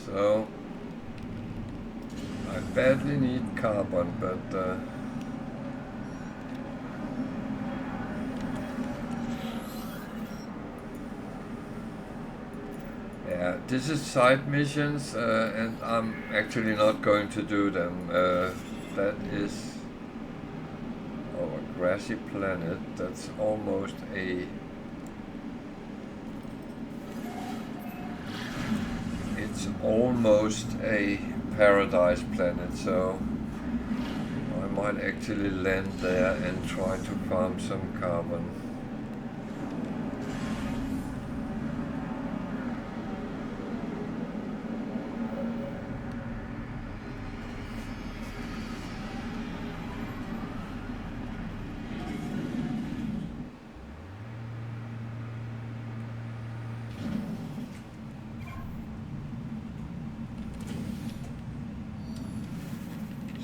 So I badly need carbon, but yeah, this is side missions, and I'm actually not going to do them. That is our grassy planet. That's almost a... It's almost a paradise planet, so I might actually land there and try to farm some carbon.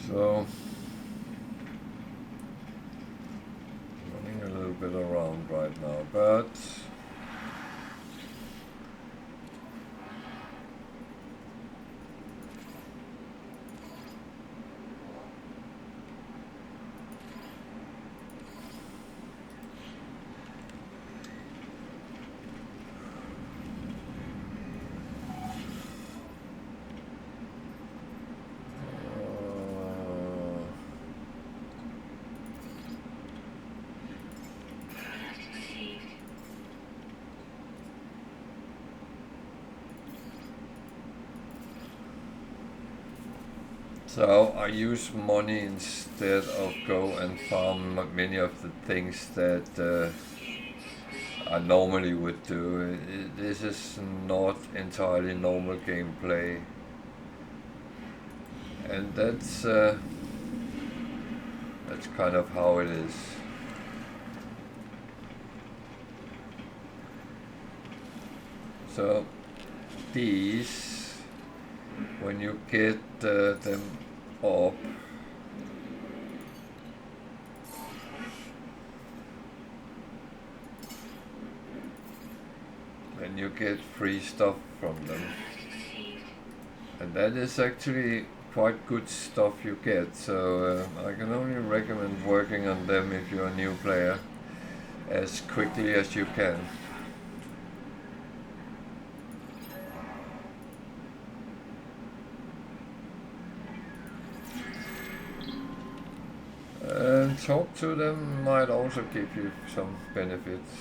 So, running a little bit around right now, but so I use money instead of go and farm many of the things that I normally would do. This is not entirely normal gameplay, and that's kind of how it is. So these, when you get them up, then you get free stuff from them, and that is actually quite good stuff you get. So I can only recommend working on them if you're a new player as quickly as you can. And talk to them might also give you some benefits.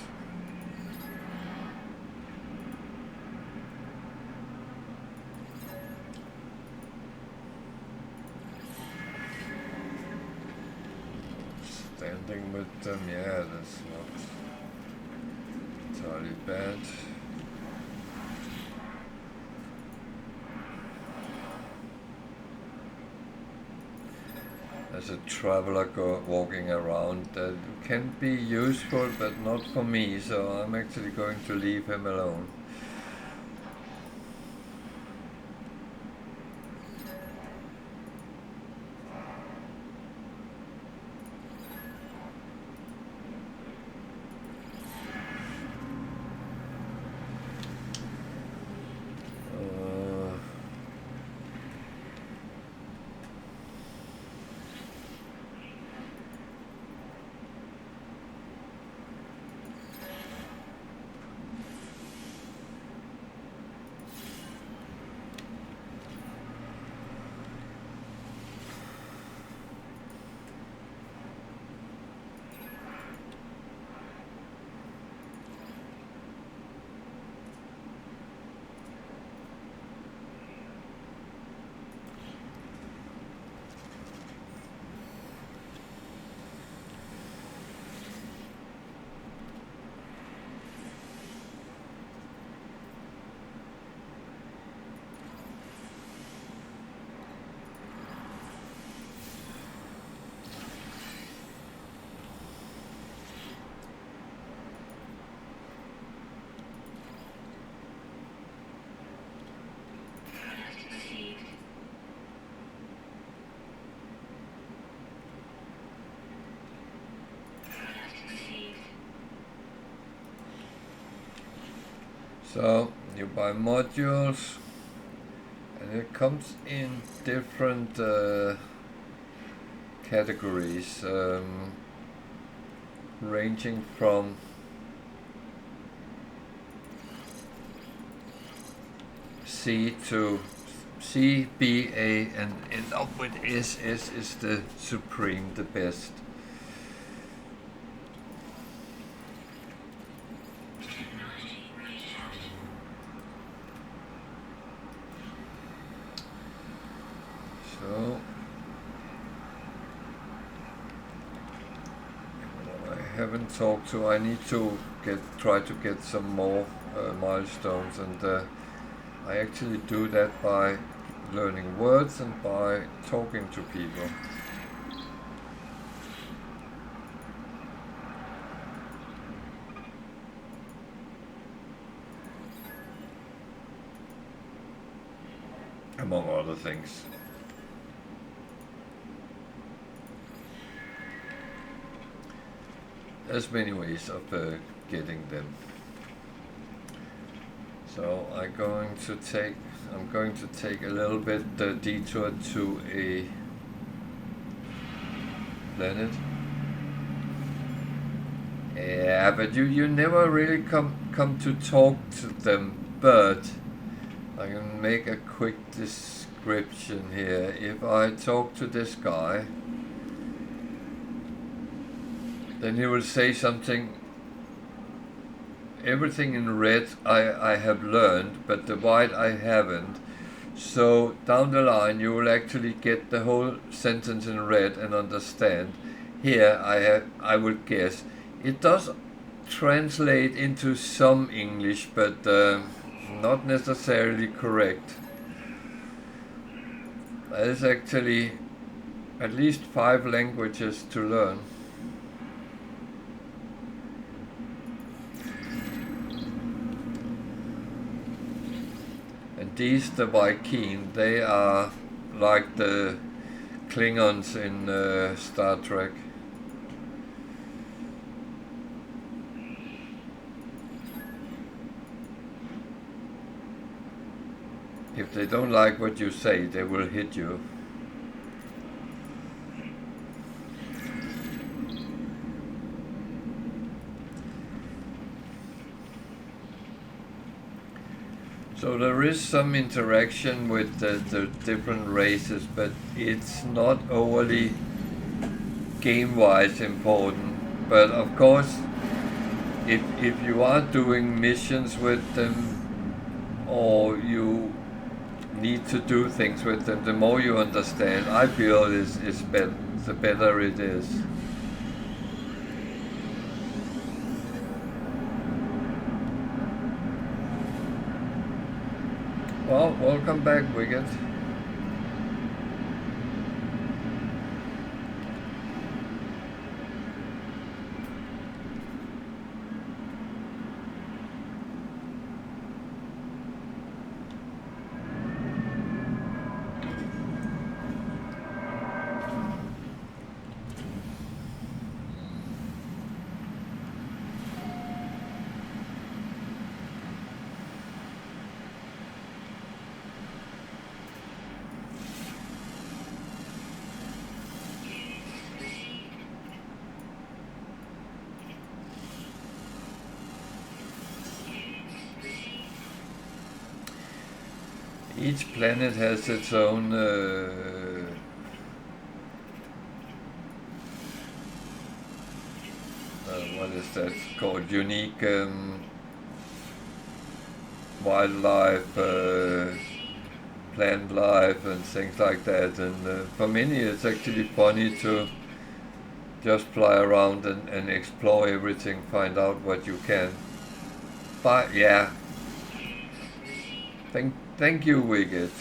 Standing with them, yeah, that's not entirely bad. As a traveler walking around, that can be useful, but not for me, so I'm actually going to leave him alone. So you buy modules, And it comes in different categories, ranging from C to C, B, A, and end up with S. S is the supreme, the best. So I haven't talked to. I need to try to get some more milestones, and I actually do that by learning words and by talking to people. Among other things. There's many ways of getting them. So I'm going to take a little bit detour to a planet. Yeah, but you never really come to talk to them, but I can make a quick description here. If I talk to this guy, then he will say something. Everything in red I have learned, but the white I haven't. So down the line you will actually get the whole sentence in red and understand. Here I would guess it does translate into some English, but not necessarily correct. There's actually at least 5 languages to learn. And these, the Viking, they are like the Klingons in Star Trek. If they don't like what you say, they will hit you. So there is some interaction with the different races, but it's not overly game-wise important. But of course, if you are doing missions with them, or you need to do things with them, the more you understand, I feel is better, the better it is. Well, welcome back, Wicked. Each planet has its own what is that called? Unique wildlife, plant life, and things like that. And for many, it's actually funny to just fly around and explore everything, find out what you can. But yeah, thank you, Wicked.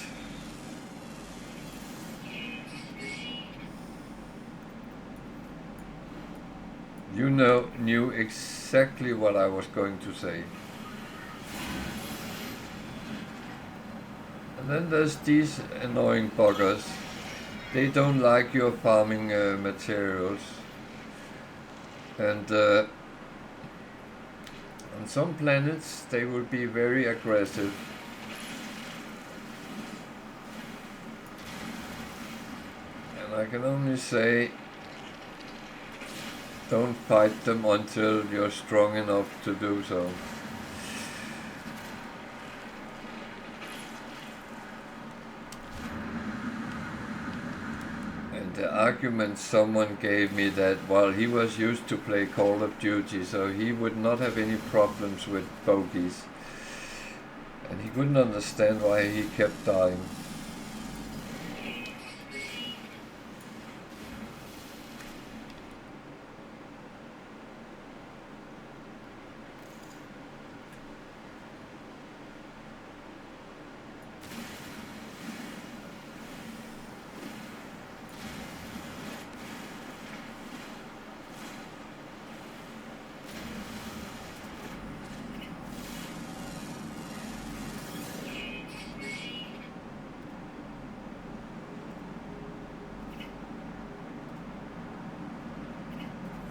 You knew exactly what I was going to say. And then there's these annoying buggers. They don't like your farming materials. And on some planets they will be very aggressive. I can only say, don't fight them until you're strong enough to do so. And the argument someone gave me that, well, he was used to play Call of Duty, so he would not have any problems with bogeys. And he couldn't understand why he kept dying.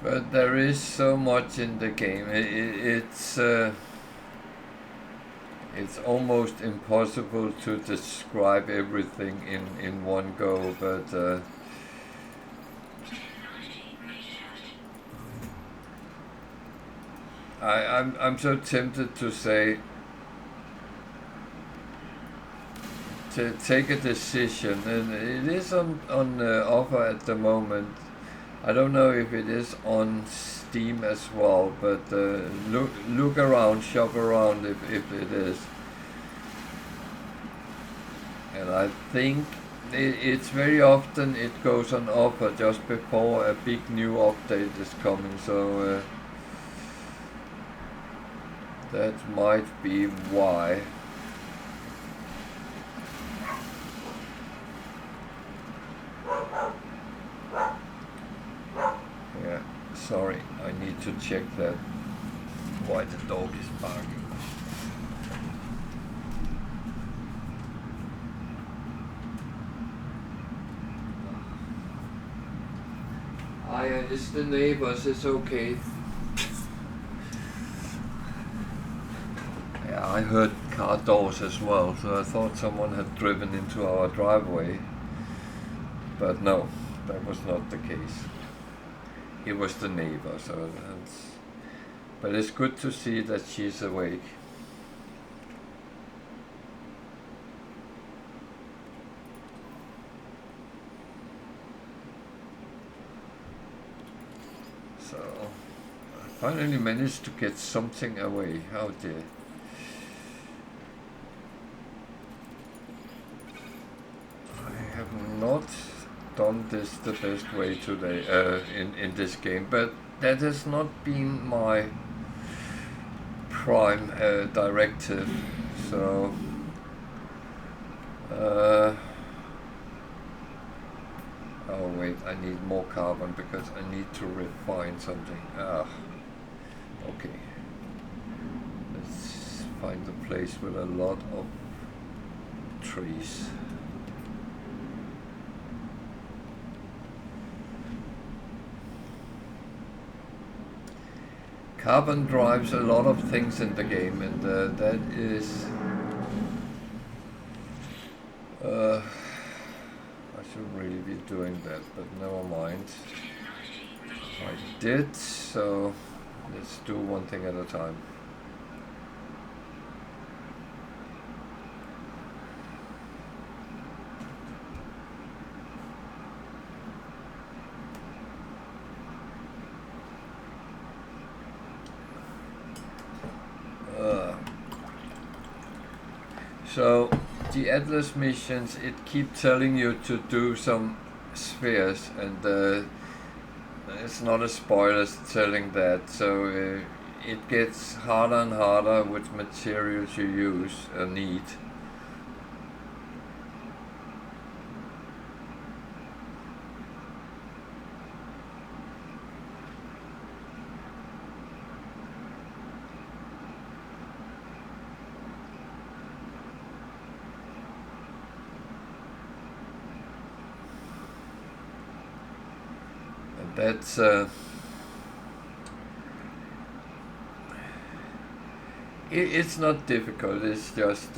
But there is so much in the game. It's almost impossible to describe everything in one go. But I'm so tempted to say, to take a decision, and it is on offer at the moment. I don't know if it is on Steam as well, but look around, shop around if it is. And I think it's very often it goes on offer just before a big new update is coming, so that might be why. Sorry, I need to check that, why the dog is barking. It's the neighbors, it's okay. Yeah, I heard car doors as well, so I thought someone had driven into our driveway. But no, that was not the case. It was the neighbor, so but it's good to see that she's awake. So I finally managed to get something away. Oh dear. I have not done this the best way today in this game, but that has not been my prime directive, so oh wait, I need more carbon because I need to refine something. Okay, let's find a place with a lot of trees. Carbon drives a lot of things in the game, and that is I should really be doing that, but never mind. I did, so let's do one thing at a time. So the Atlas missions, it keeps telling you to do some spheres, and it's not a spoiler telling that, so it gets harder and harder which materials you use or need. That's it's not difficult, it's just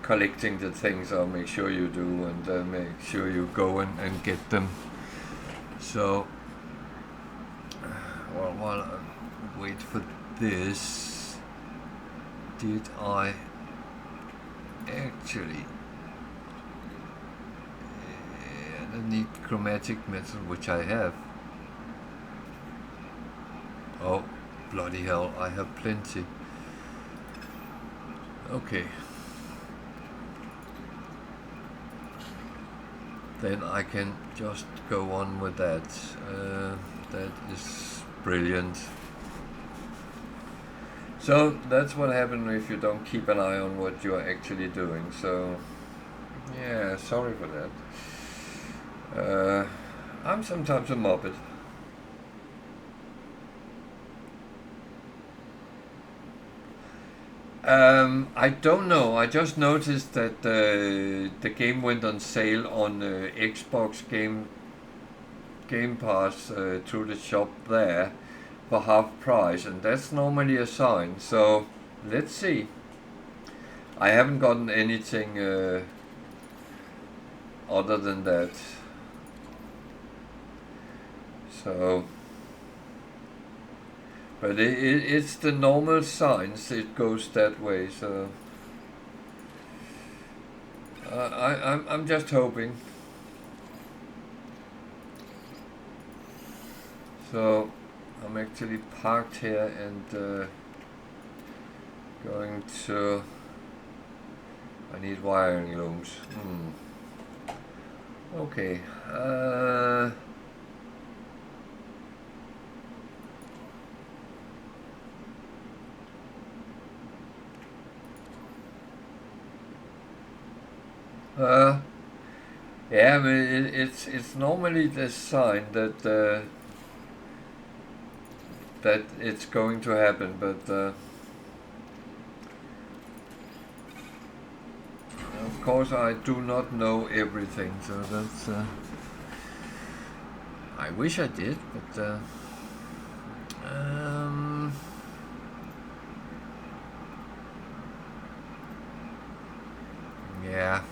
collecting the things, or make sure you do, and make sure you go and get them So, well, while I wait for this, did I actually I need chromatic metal, which I have. Oh, bloody hell, I have plenty. Okay. Then I can just go on with that. That is brilliant. So that's what happens if you don't keep an eye on what you're actually doing. So yeah, sorry for that. I'm sometimes a muppet. I don't know. I just noticed that the game went on sale on Xbox Game Pass through the shop there for half price, and that's normally a sign. So let's see. I haven't gotten anything other than that. So, but it's the normal signs. It goes that way. So I'm just hoping. So I'm actually parked here and going to. I need wiring looms. Okay. Yeah, I mean it's normally the sign that that it's going to happen, but of course I do not know everything, so that's. I wish I did, but yeah.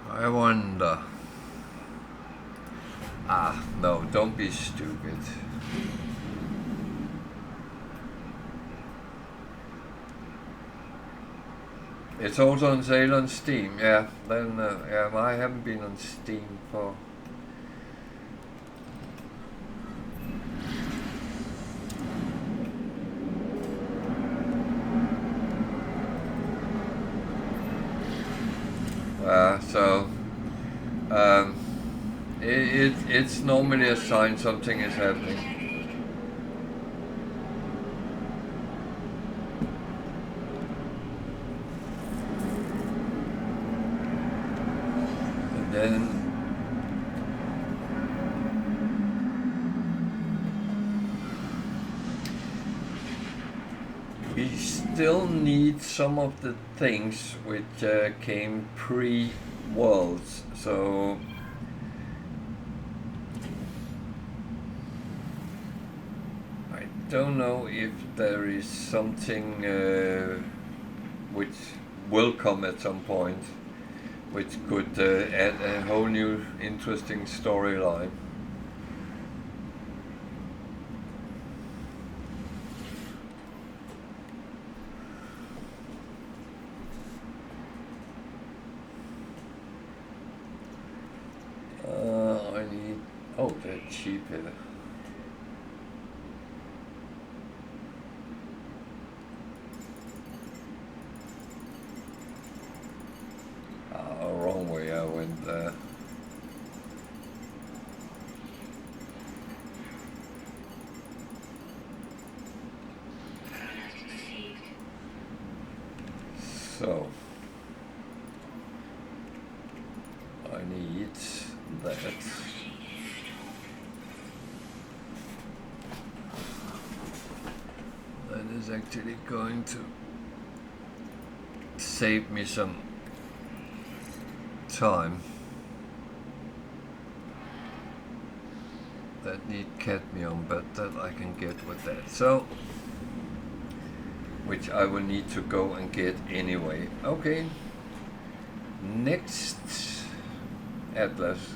I wonder. No, don't be stupid. It's also on sale on Steam, yeah. Then, yeah, I haven't been on Steam for. So, it's normally a sign something is happening. And then we still need some of the things which came pre-Worlds, so I don't know if there is something which will come at some point, which could add a whole new interesting storyline. I need. Oh, they're cheap here. Wrong way I went there. So I need that. That is actually going to save me some time. that need cadmium, but that I can get with that. So, which I will need to go and get anyway. Okay. Next atlas.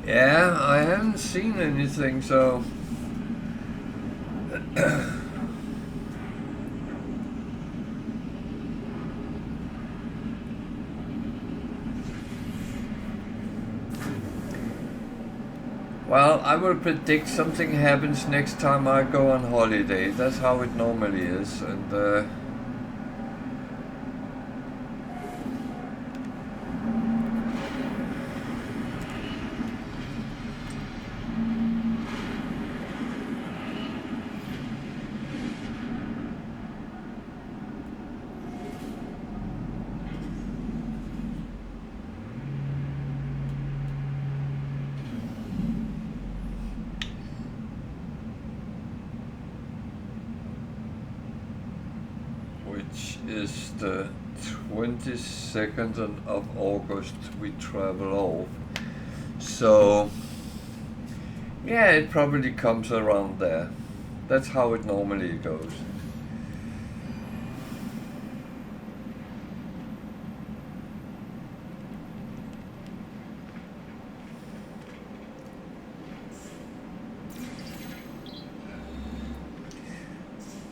Yeah, I haven't seen anything, so well, I will predict something happens next time I go on holiday. That's how it normally is, and which is the 22nd of August we travel off. So yeah, it probably comes around there. That's how it normally goes.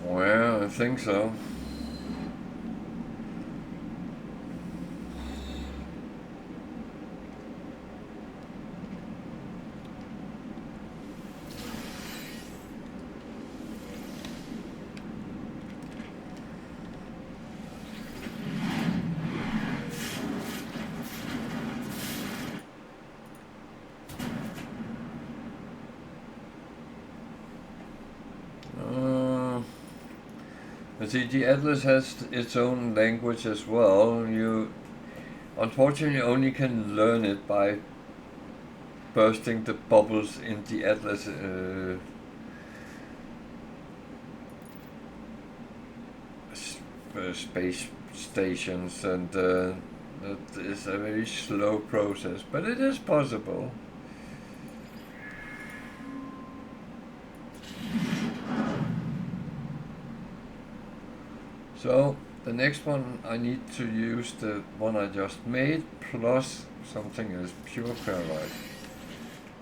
Well, I think so. See, the Atlas has its own language as well. You unfortunately only can learn it by bursting the bubbles in the Atlas space stations, and that is a very slow process, but it is possible. So the next one, I need to use the one I just made plus something as pure ferrite.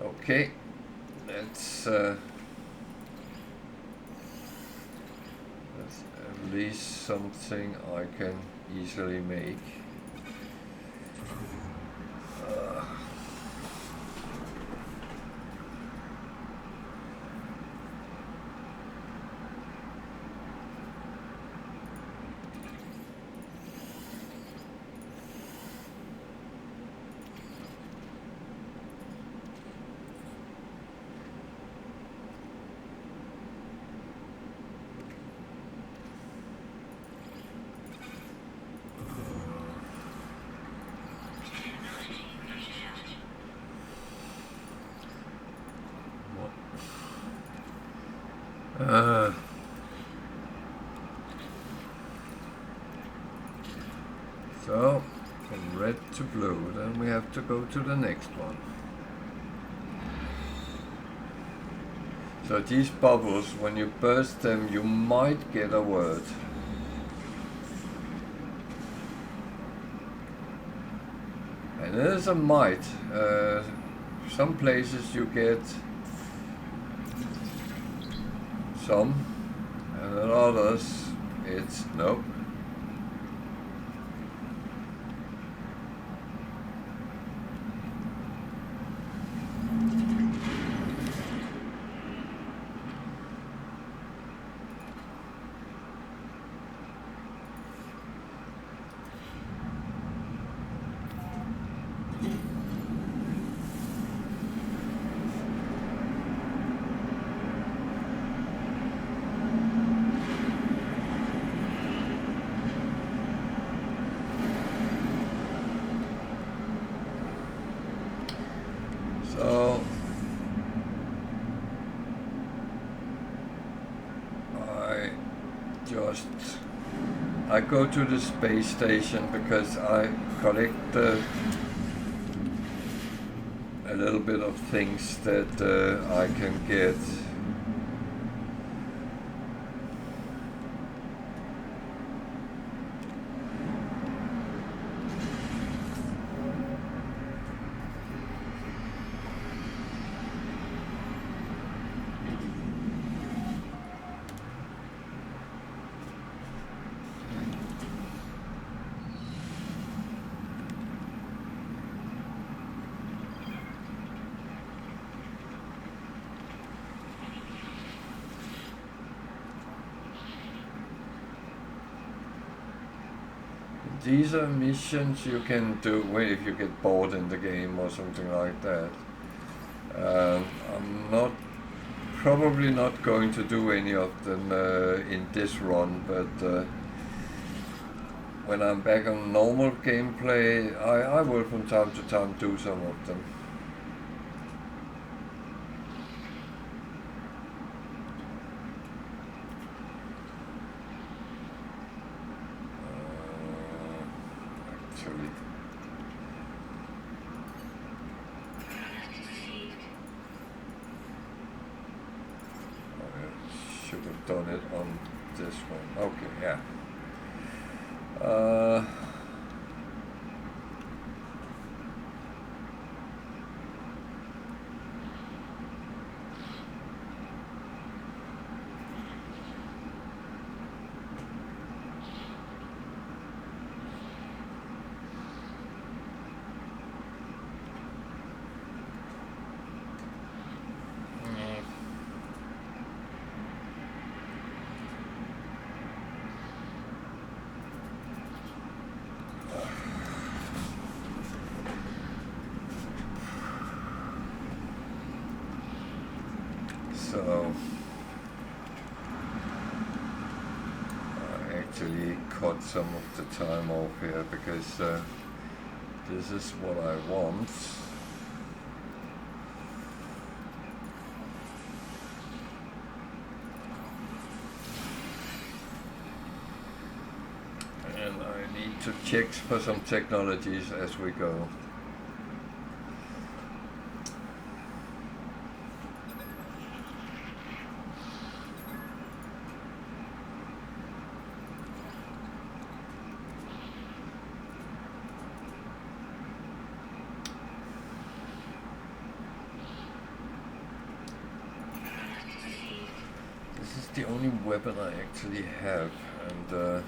Okay, that's at least something I can easily make. So, from red to blue, then we have to go to the next one. So these bubbles, when you burst them, you might get a word. And it is a might. Some places you get some, and at others it's nope. So I go to the space station because I collect a little bit of things that I can get. These are missions you can do if you get bored in the game or something like that. I'm probably not going to do any of them in this run, but when I'm back on normal gameplay, I will from time to time do some of them. Done it on this one. Okay, yeah. So I actually cut some of the time off here because this is what I want. And I need to check for some technologies as we go. The only weapon I actually have, and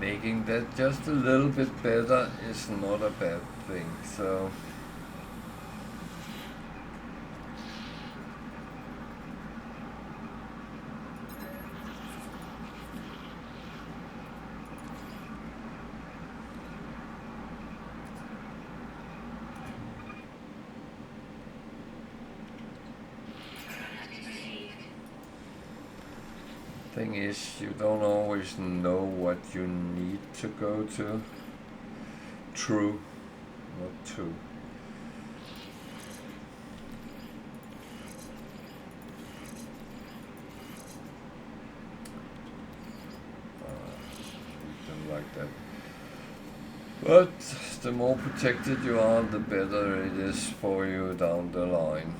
making that just a little bit better is not a bad thing. So thing is, you don't always know what you need to go to. True, not to. Like that. But the more protected you are, the better it is for you down the line.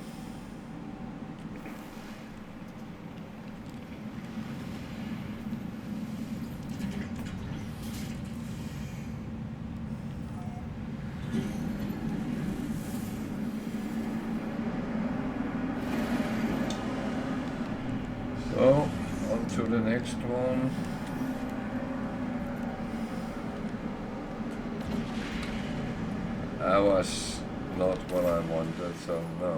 So, on to the next one. That was not what I wanted, so no.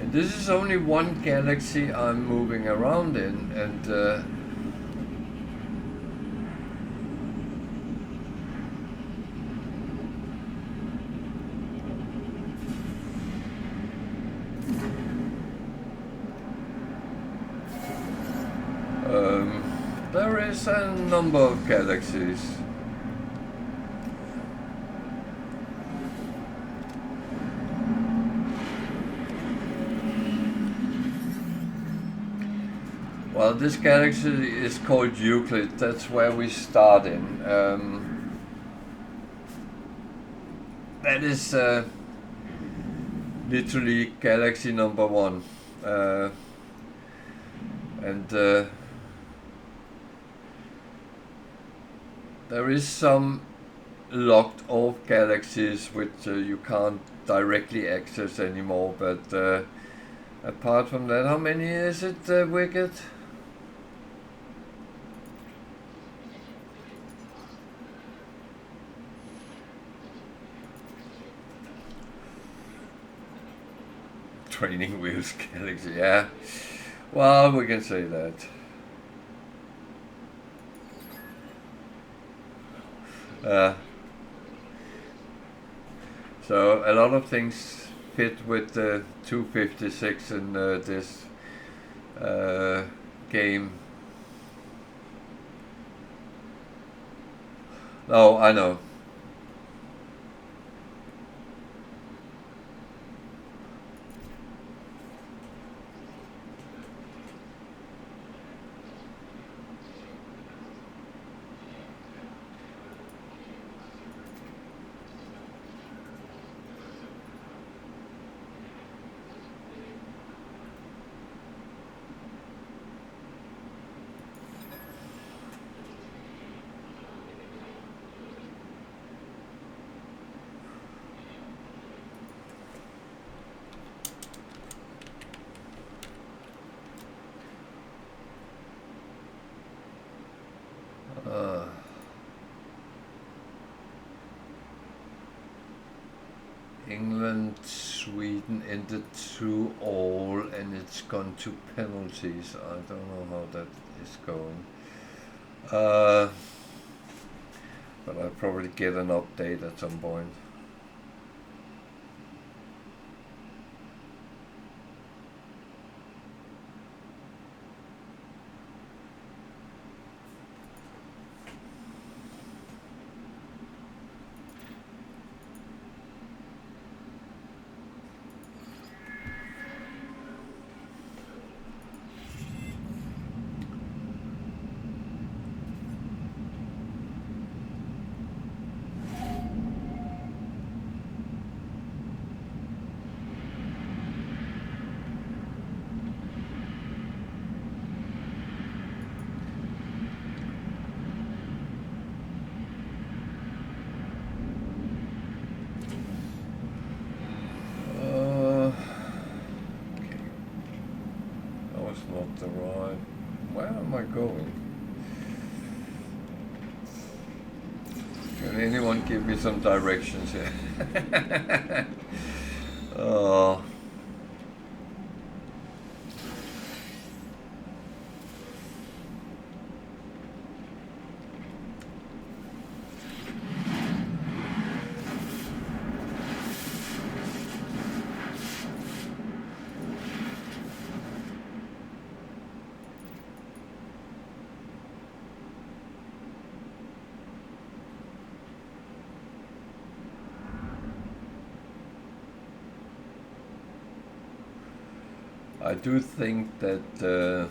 And this is only one galaxy I'm moving around in, and there is a number of galaxies. Well, this galaxy is called Euclid. That's where we start in. That is literally galaxy number 1. And there is some locked off galaxies which you can't directly access anymore, but apart from that, how many is it, Wicked? Training Wheels Galaxy, yeah. Well, we can say that. So a lot of things fit with the 256 in this game. No, I know. England, Sweden ended 2-2, and it's gone to penalties. I don't know how that is going. But I'll probably get an update at some point. Not the right. Where am I going? Can anyone give me some directions here? Oh. I do think that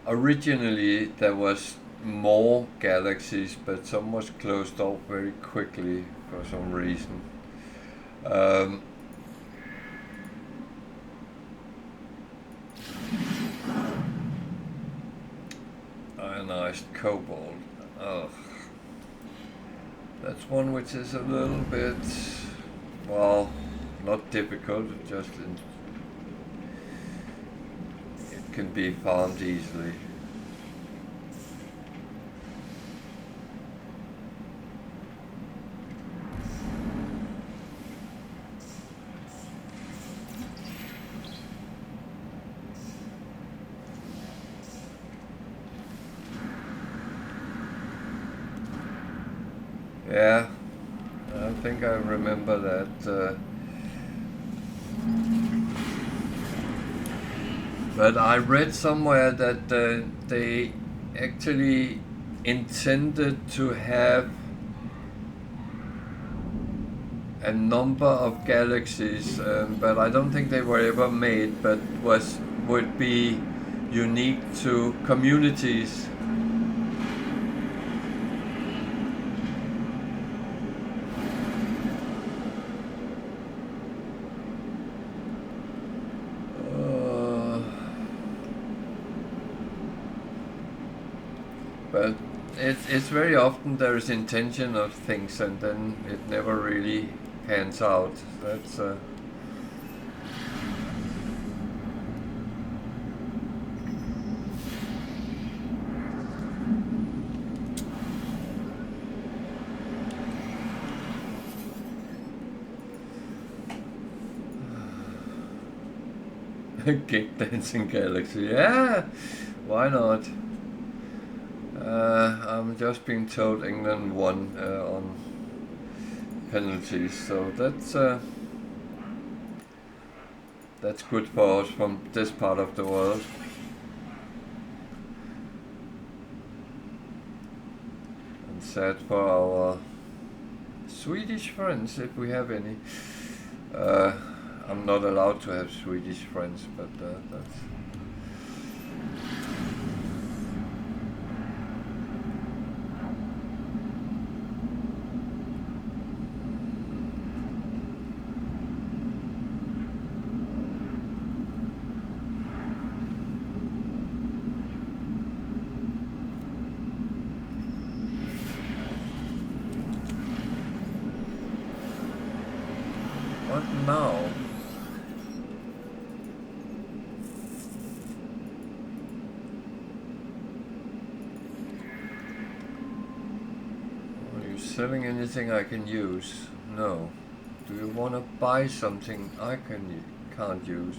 originally there was more galaxies, but some was closed off very quickly for some reason. Ionized cobalt. Ugh. That's one which is a little bit, well, not difficult, just it can be found easily. Yeah, I think I remember that. But I read somewhere that they actually intended to have a number of galaxies, but I don't think they were ever made, but would be unique to communities. But it's very often there is intention of things and then it never really pans out. That's Gig Dancing Galaxy. Yeah, why not? I'm just being told England won on penalties, so that's good for us from this part of the world. And sad for our Swedish friends, if we have any. I'm not allowed to have Swedish friends, but that's... What now? Are you selling anything I can use? No. Do you want to buy something I can't use?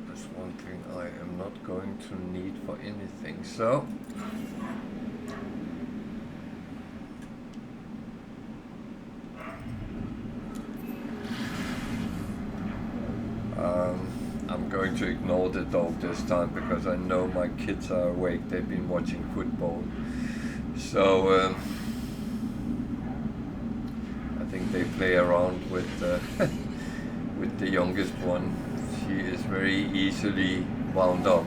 That's one thing I am not going to need for anything. So I'm going to ignore the dog this time because I know my kids are awake. They've been watching football. So I think they play around with with the youngest one. She is very easily wound up.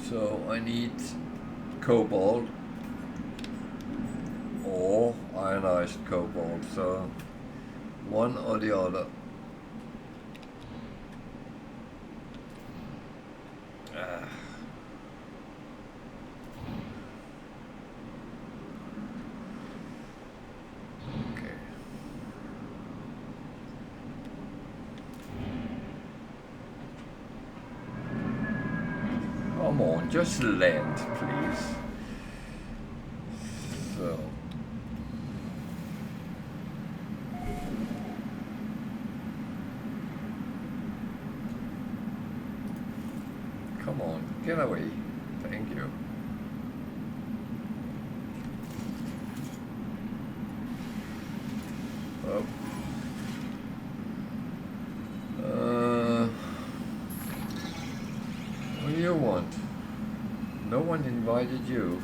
So I need cobalt or ionized cobalt, so one or the other. Come on, just land, please. So. Come on, get away. Thank you. Oh. What do you want? No one invited you.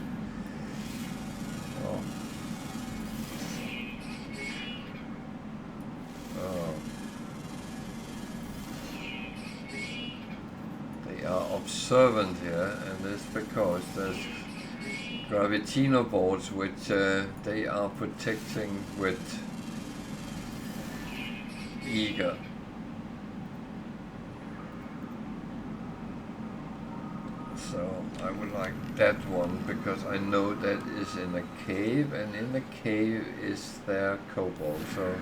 Oh. Oh. They are observant here, and it's because there's gravitino boards which they are protecting with eager. So I would like that one because I know that is in a cave, and in the cave is their cobalt. So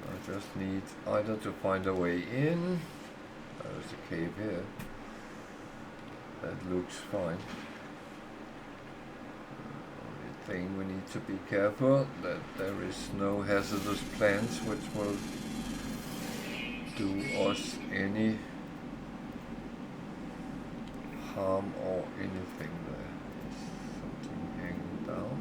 I just need either to find a way in. There's a cave here. That looks fine. Only thing we need to be careful that there is no hazardous plants which will do us any harm or anything there. Is something hanging down?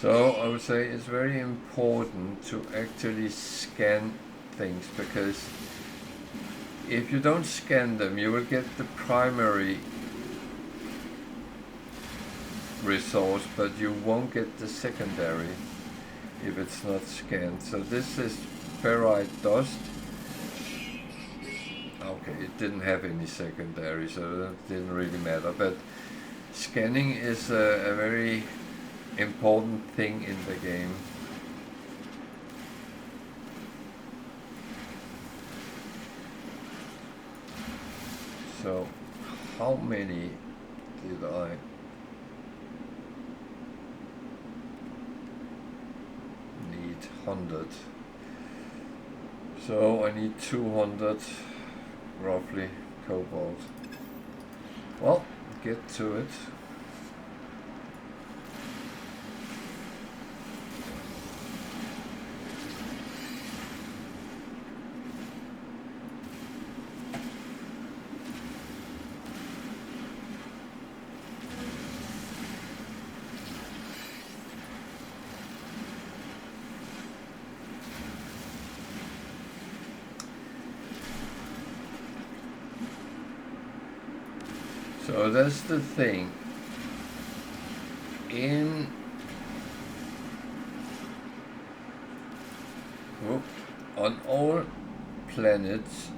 So I would say it's very important to actually scan things, because if you don't scan them, you will get the primary resource, but you won't get the secondary if it's not scanned. So this is ferrite dust. Okay, it didn't have any secondary, so that didn't really matter. But scanning is a very important thing in the game. So how many did I? Need 100. So I need 200 roughly cobalt. Well, get to it. So that's the thing. On all planets,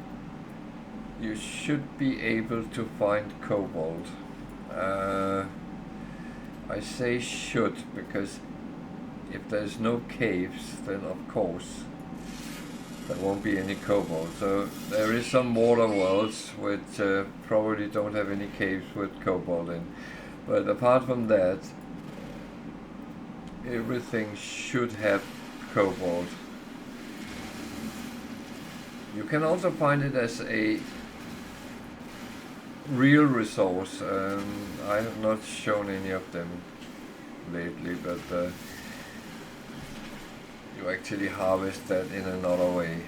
you should be able to find cobalt. I say should because if there's no caves, then of course there won't be any cobalt. So there is some water worlds which probably don't have any caves with cobalt in. But apart from that, everything should have cobalt. You can also find it as a real resource. I have not shown any of them lately, but you actually harvest that in another way.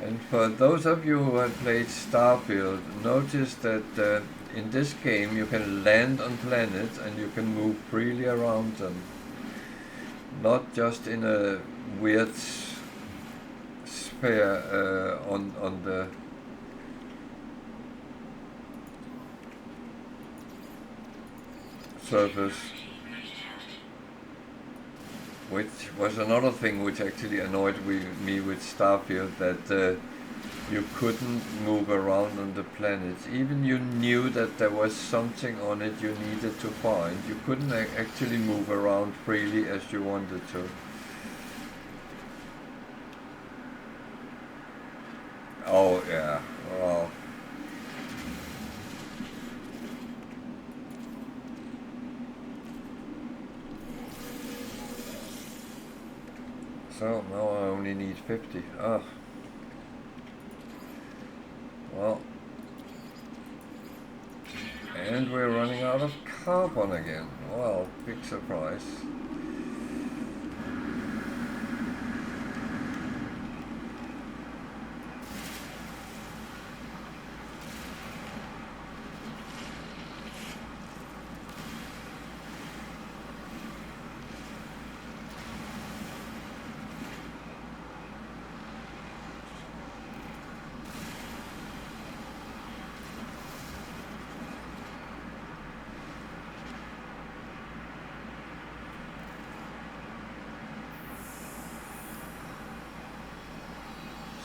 And for those of you who have played Starfield, notice that in this game you can land on planets and you can move freely around them. Not just in a weird sphere on the surface. Which was another thing which actually annoyed me with Starfield, that you couldn't move around on the planets. Even you knew that there was something on it you needed to find, you couldn't actually move around freely as you wanted to. Oh yeah, wow. So now I only need 50. Ah. Well. And we're running out of carbon again. Well, big surprise.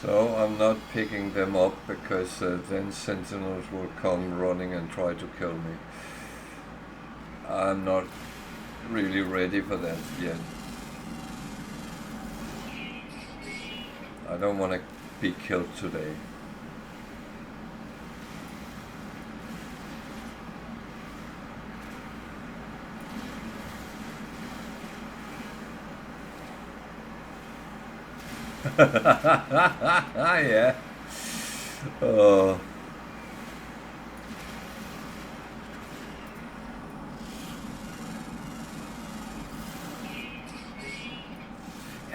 So I'm not picking them up because then sentinels will come running and try to kill me. I'm not really ready for that yet. I don't want to be killed today. Yeah. Oh.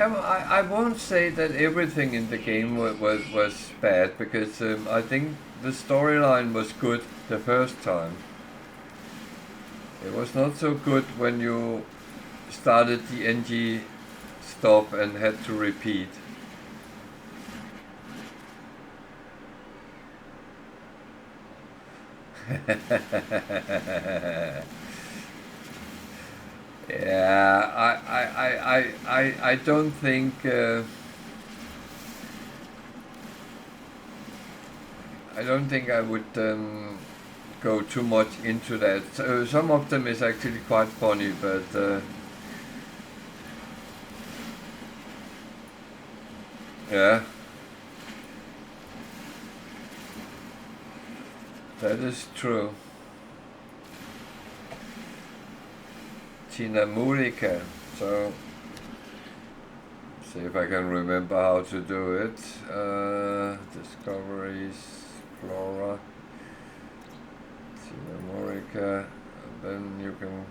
I won't say that everything in the game was bad, because I think the storyline was good the first time. It was not so good when you started the NG stuff and had to repeat. Yeah, I don't think I would go too much into that. So some of them is actually quite funny, but yeah, that is true. Tina Murica. So see if I can remember how to do it. Discoveries, Flora, Tina Murica. Then you can.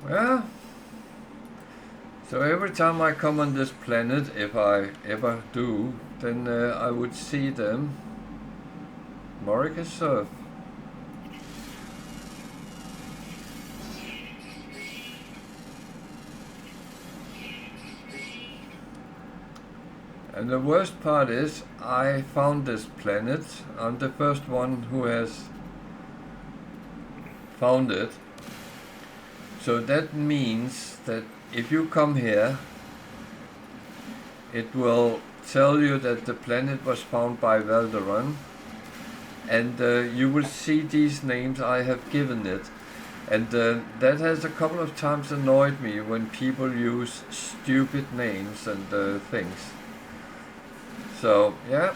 Well, so every time I come on this planet, if I ever do, then I would see them. Morica Surf. And the worst part is, I found this planet. I'm the first one who has found it. So that means that if you come here, it will tell you that the planet was found by Valderon, and you will see these names I have given it. And that has a couple of times annoyed me when people use stupid names and things. So, yeah.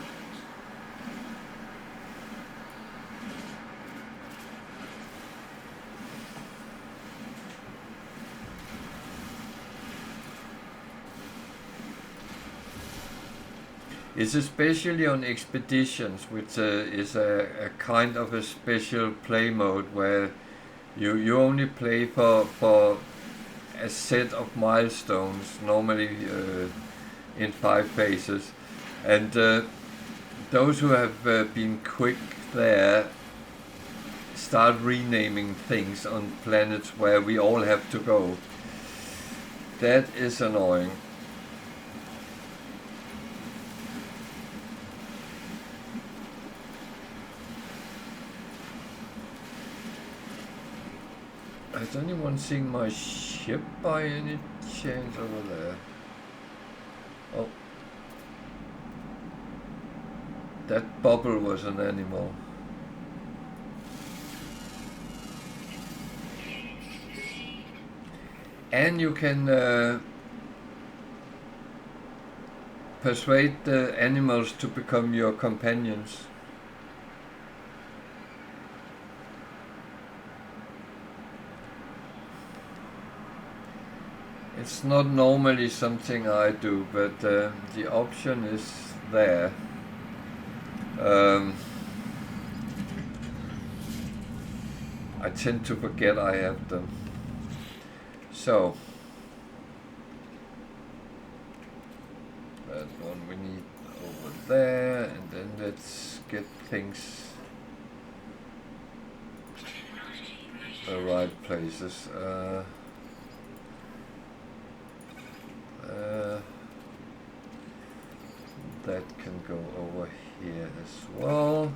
It's especially on expeditions, which is a kind of a special play mode where you only play for a set of milestones, normally in 5 phases. And those who have been quick there start renaming things on planets where we all have to go. That is annoying. Has anyone seen my ship by any chance over there? Oh. That bubble was an animal. And you can persuade the animals to become your companions. It's not normally something I do, but the option is there. I tend to forget I have them. So, that one we need over there, and then let's get things the right places. That can go over here as well.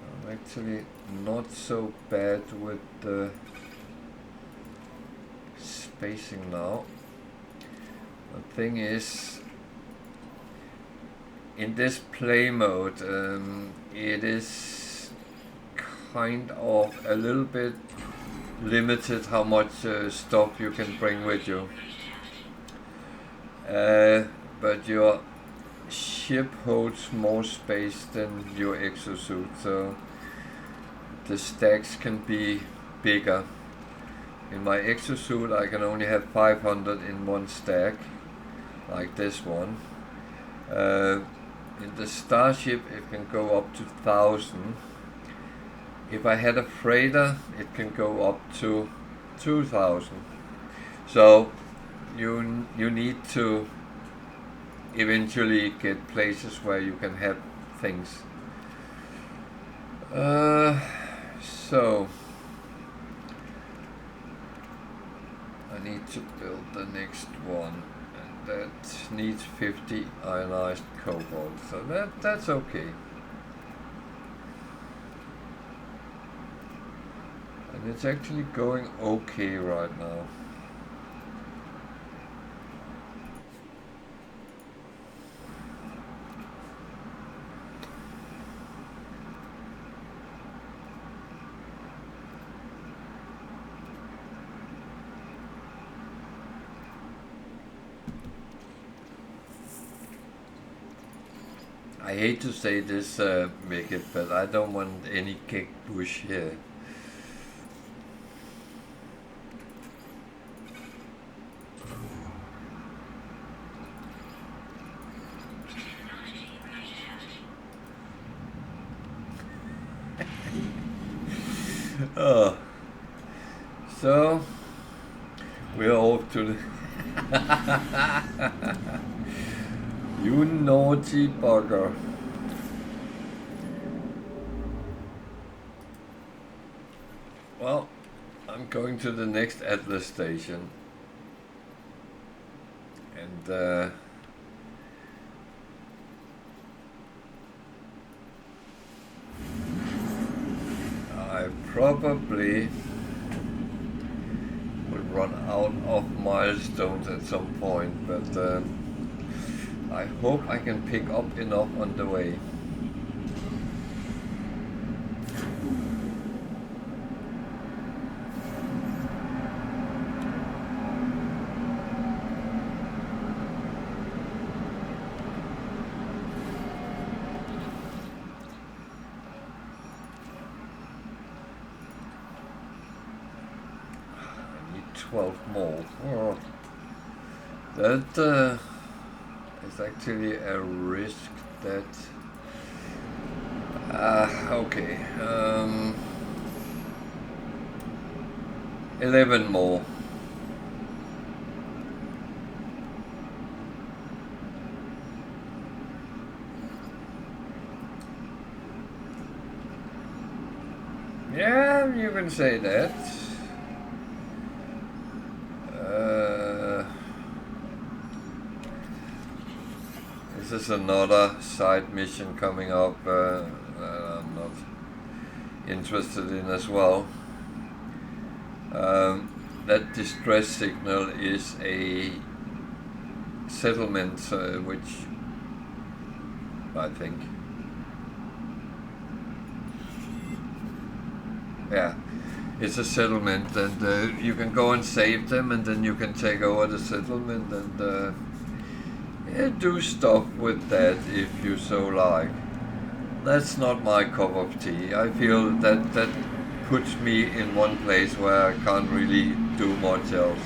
I'm actually not so bad with the spacing now. The thing is, in this play mode, it is kind of a little bit limited how much stuff you can bring with you. But your ship holds more space than your exosuit, so the stacks can be bigger. In my exosuit I can only have 500 in one stack, like this one. In the starship it can go up to 1000. If I had a freighter it can go up to 2000. So you need to eventually get places where you can have things. So I need to build the next one, and that needs 50 ionized cobalt, so that's okay. And it's actually going okay right now. I hate to say this, Mickey, but I don't want any cake bush here. Oh, so we're off to the you naughty bugger. Well, I'm going to the next Atlas station, and I probably will run out of milestones at some point, but I hope I can pick up enough on the way. I need 12 more. Oh, that it's actually a risk that okay, 11 more. Yeah, you can say that. This is another side mission coming up that I'm not interested in as well. That distress signal is a settlement, which I think, yeah, it's a settlement, and you can go and save them, and then you can take over the settlement and do stuff with that if you so like. That's not my cup of tea. I feel that puts me in one place where I can't really do much else.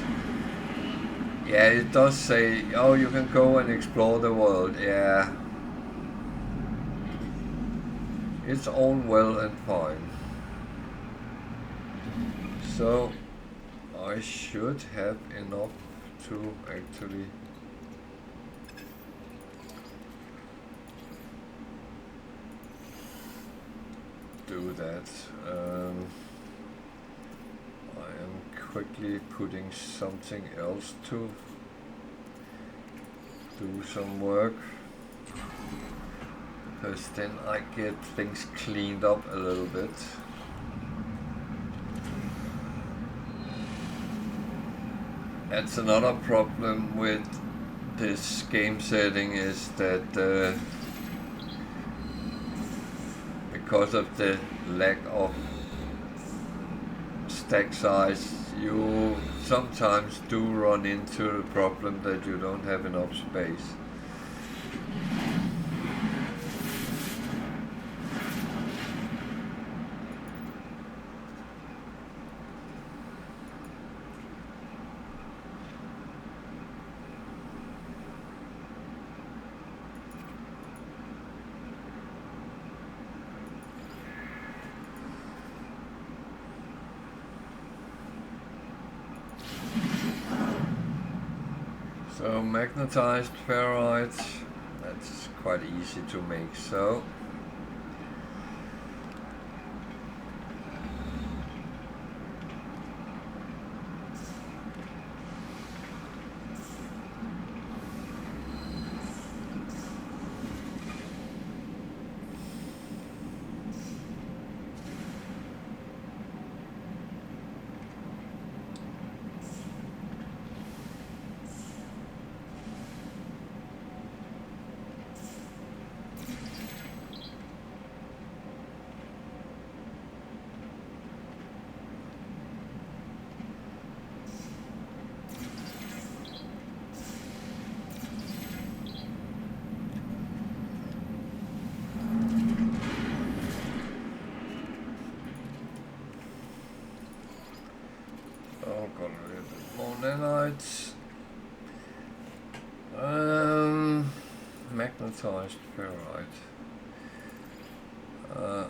Yeah, it does say, oh, you can go and explore the world. Yeah, it's all well and fine. So I should have enough to actually do that. I am quickly putting something else to do some work, because then I get things cleaned up a little bit. That's another problem with this game setting, is that because of the lack of stack size, you sometimes do run into the problem that you don't have enough space. So magnetized ferrite, that's quite easy to make. So magnetized ferrite. Well,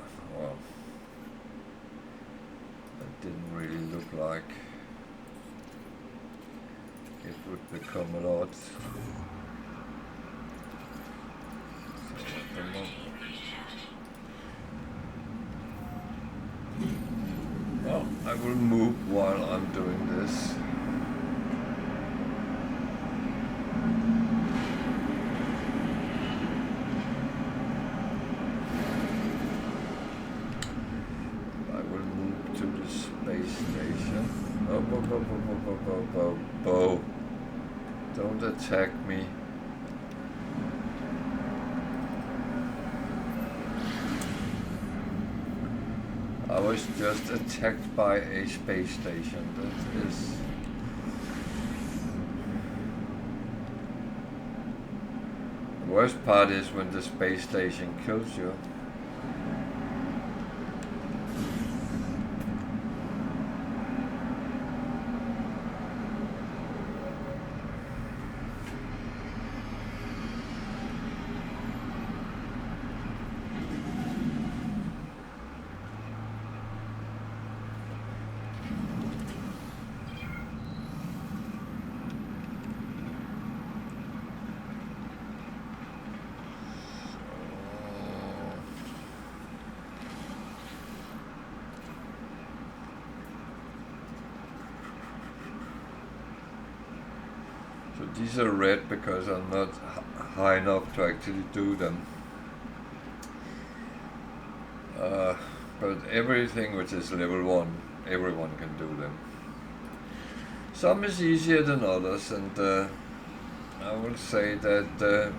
that didn't really look like it would become a lot. Well, I will move while I'm doing this. Don't attack me. I was just attacked by a space station. That is... The worst part is when the space station kills you. These are red because I'm not high enough to actually do them. But everything which is level 1, everyone can do them. Some is easier than others, and I will say that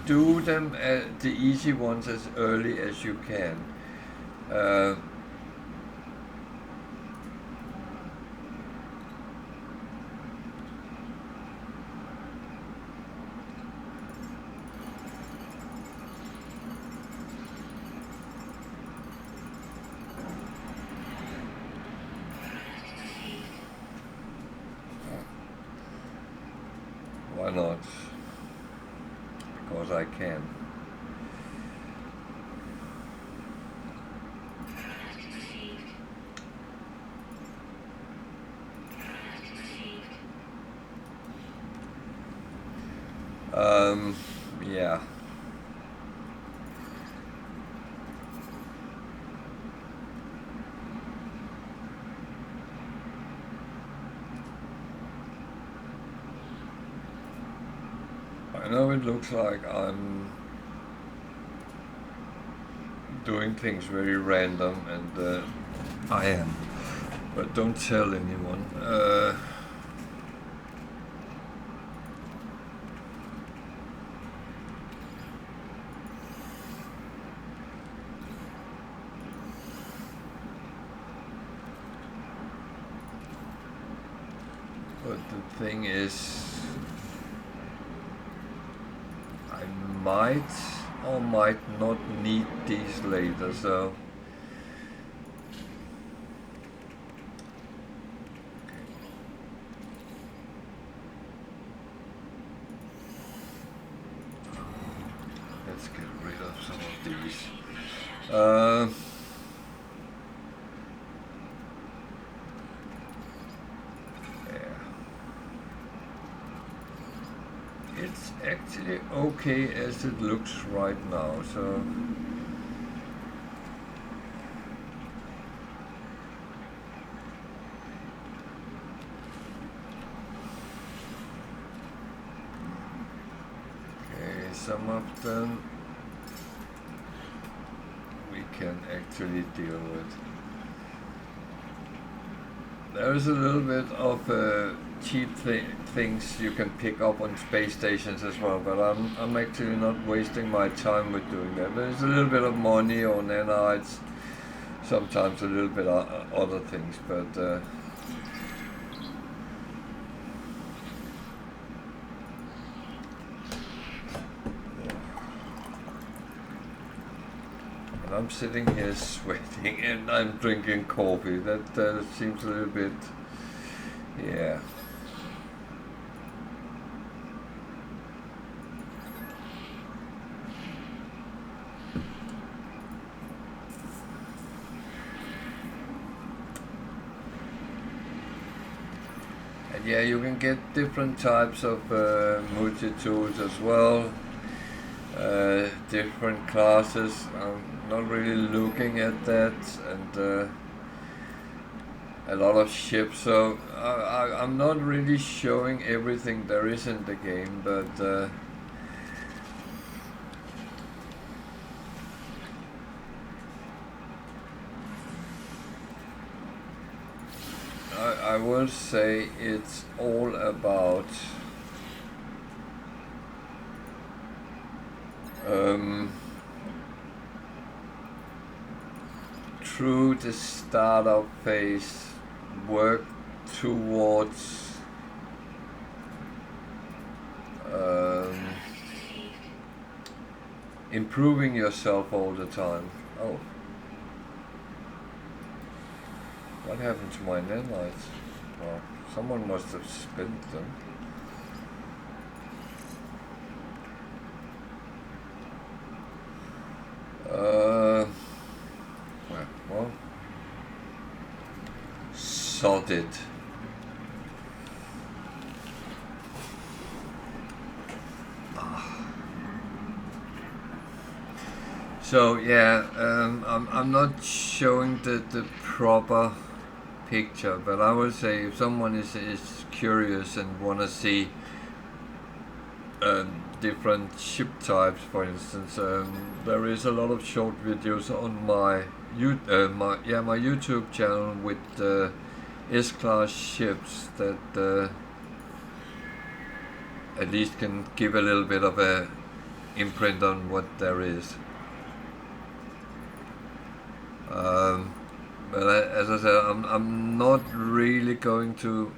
do them, the easy ones, as early as you can. Why not? Because I can. Yeah. I know it looks like I'm doing things very random, and I am, but don't tell anyone. the thing is, I might or might not need these later, so let's get rid of some of these. It's actually okay as it looks right now, so okay, some of them we can actually deal with. There's a little bit of cheap things you can pick up on space stations as well, but I'm actually not wasting my time with doing that. There's a little bit of money on nanites, sometimes a little bit of other things, but I'm sitting here sweating and I'm drinking coffee. That seems a little bit, yeah. And yeah, you can get different types of multi-tools as well. Different classes. I'm not really looking at that, and a lot of ships, so I'm not really showing everything there is in the game, but I will say it's all about through the startup phase, work towards improving yourself all the time. Oh, what happened to my nanites? Well, someone must have spent them. Well, sorted. So yeah, I'm not showing the proper picture, but I would say if someone is curious and want to see different ship types, for instance, there is a lot of short videos on my YouTube channel with S-class ships that at least can give a little bit of a imprint on what there is. But as I said, I'm not really going to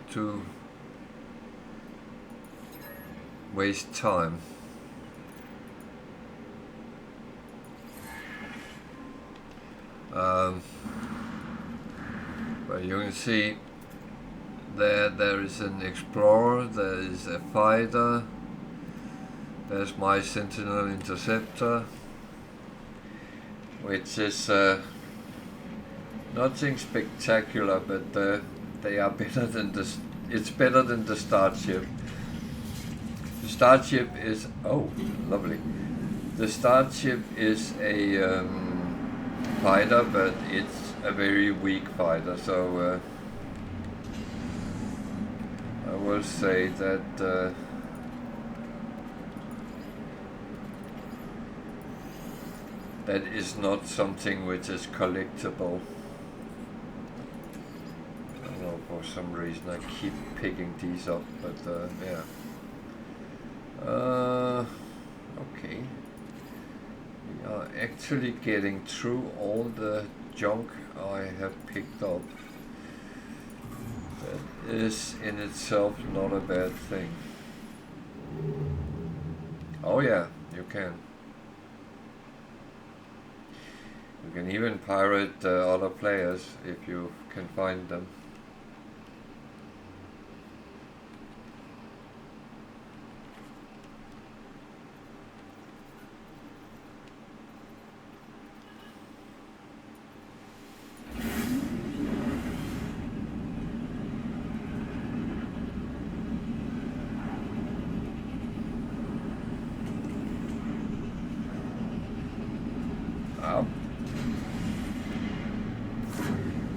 waste time. But you can see there is an explorer, there is a fighter, there's my Sentinel interceptor, which is nothing spectacular, but they are better than it's better than the Starship. The Starship is, oh, lovely. The Starship is a fighter, but it's a very weak fighter, so I will say that that is not something which is collectible. I don't know, for some reason I keep picking these up, but yeah. Okay. We are actually getting through all the junk I have picked up. That is in itself not a bad thing. Oh yeah, you can. You can even pirate other players if you can find them.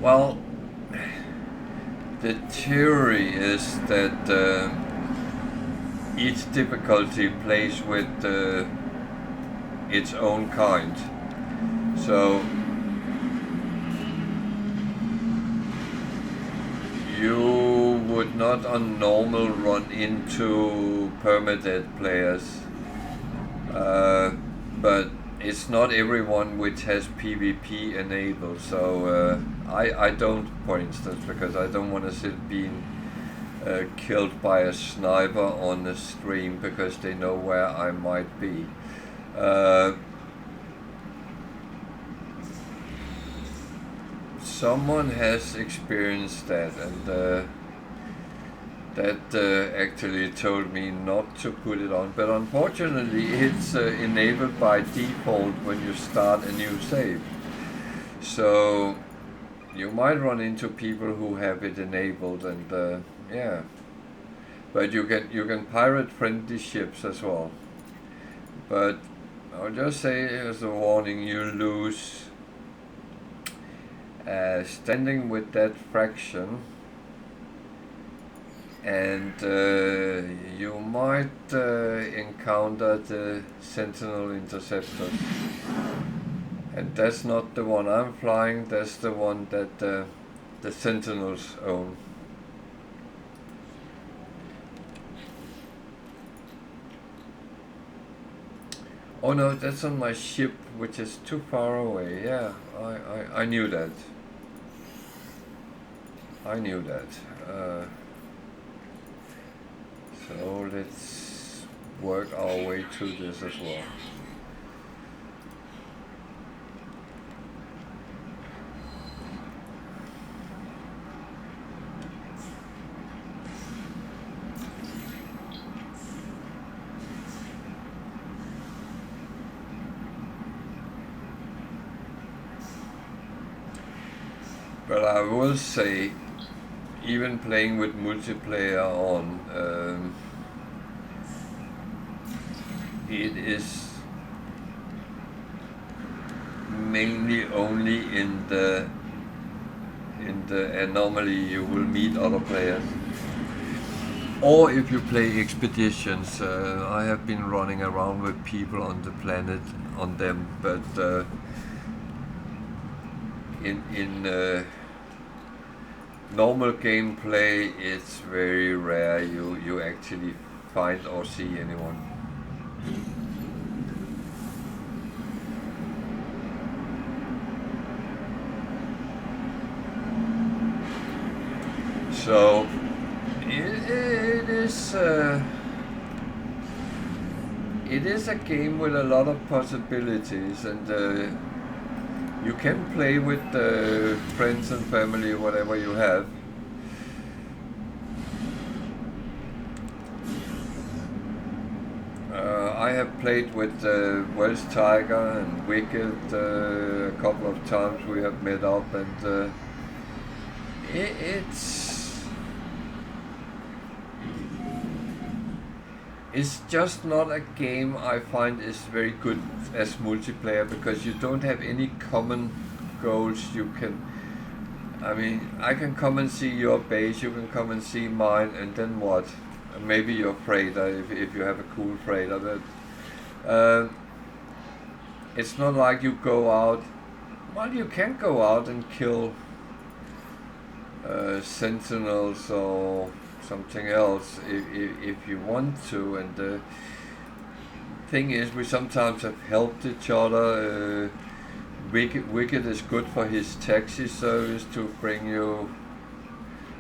Well, the theory is that each difficulty plays with its own kind. So you would not on normal run into permadeath players, but it's not everyone which has PvP enabled. So I don't, for instance, because I don't want to sit being killed by a sniper on the stream because they know where I might be. Someone has experienced that, and that actually told me not to put it on, but unfortunately it's enabled by default when you start a new save. So you might run into people who have it enabled, and yeah. But you can pirate friendly ships as well. But I'll just say as a warning, you lose standing with that fraction, and you might encounter the Sentinel interceptors. And that's not the one I'm flying, that's the one that the Sentinels own. Oh no, that's on my ship, which is too far away. Yeah, I knew that. I knew that. So let's work our way through this as well. But I will say, even playing with multiplayer on, it is mainly only in the anomaly you will meet other players, or if you play expeditions. I have been running around with people on the planet on them, but in normal gameplay, it's very rare you actually find or see anyone. So it is a game with a lot of possibilities, and you can play with friends and family, whatever you have. I have played with Welsh Tiger and Wicked a couple of times. We have met up, and it's just not a game I find is very good as multiplayer, because you don't have any common goals. You can, I mean, I can come and see your base, you can come and see mine, and then what? Maybe your freighter, if you have a cool freighter, but it's not like you go out. Well, you can go out and kill sentinels or something else if you want to, and the thing is, we sometimes have helped each other. Wicked is good for his taxi service to bring you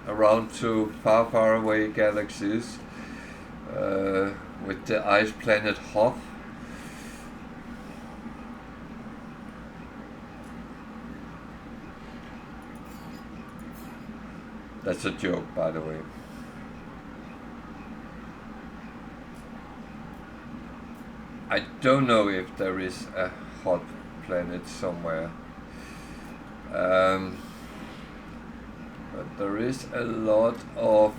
around to far away galaxies with the ice planet Hoth. That's a joke, by the way. I don't know if there is a hot planet somewhere. But there is a lot of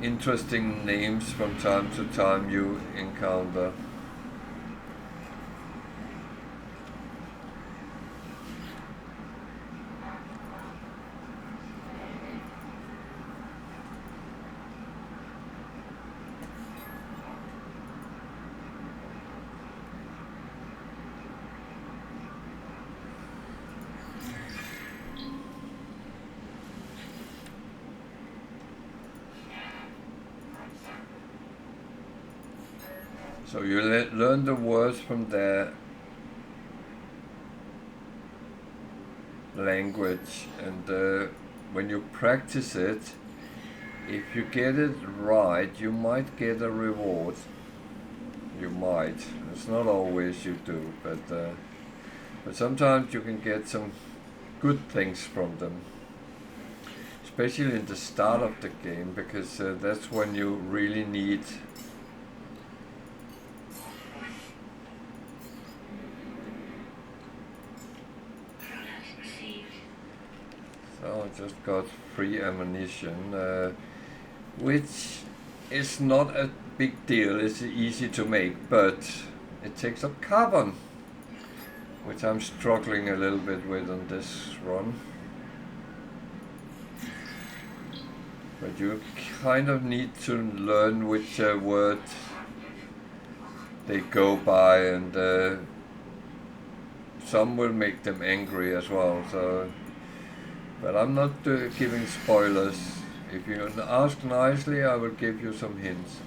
interesting names from time to time you encounter. So you learn the words from their language, and when you practice it, if you get it right, you might get a reward. You might. It's not always you do, but sometimes you can get some good things from them. Especially in the start of the game, because that's when you really need So I just got free ammunition, which is not a big deal. It's easy to make, but it takes up carbon, which I'm struggling a little bit with on this run. But you kind of need to learn which word they go by, and some will make them angry as well. So, but I'm not giving spoilers. If you ask nicely, I will give you some hints.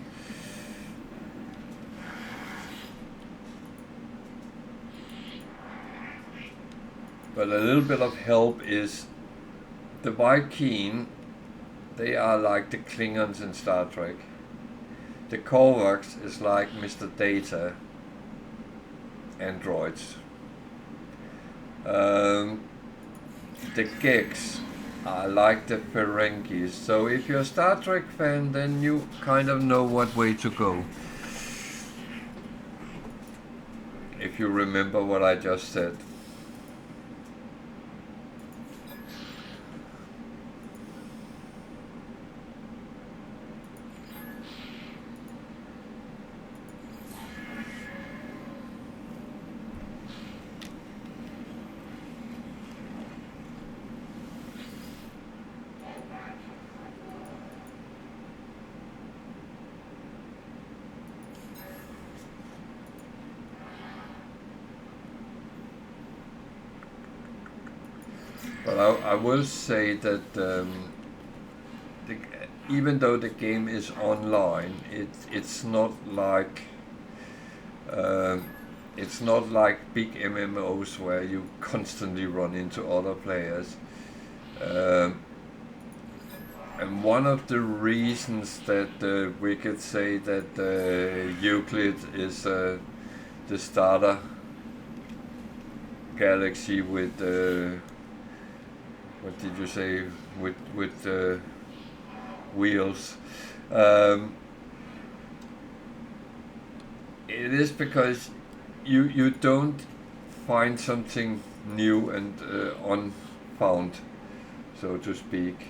But a little bit of help is the Viking. They are like the Klingons in Star Trek. The Korvax is like Mr. Data androids. The Gex are like the Ferengis. So if you're a Star Trek fan, then you kind of know what way to go. If you remember what I just said. But I will say that even though the game is online, it's not like big MMOs where you constantly run into other players. And one of the reasons that we could say that Euclid is the starter galaxy with what did you say, with wheels? It is because you don't find something new and unfound, so to speak.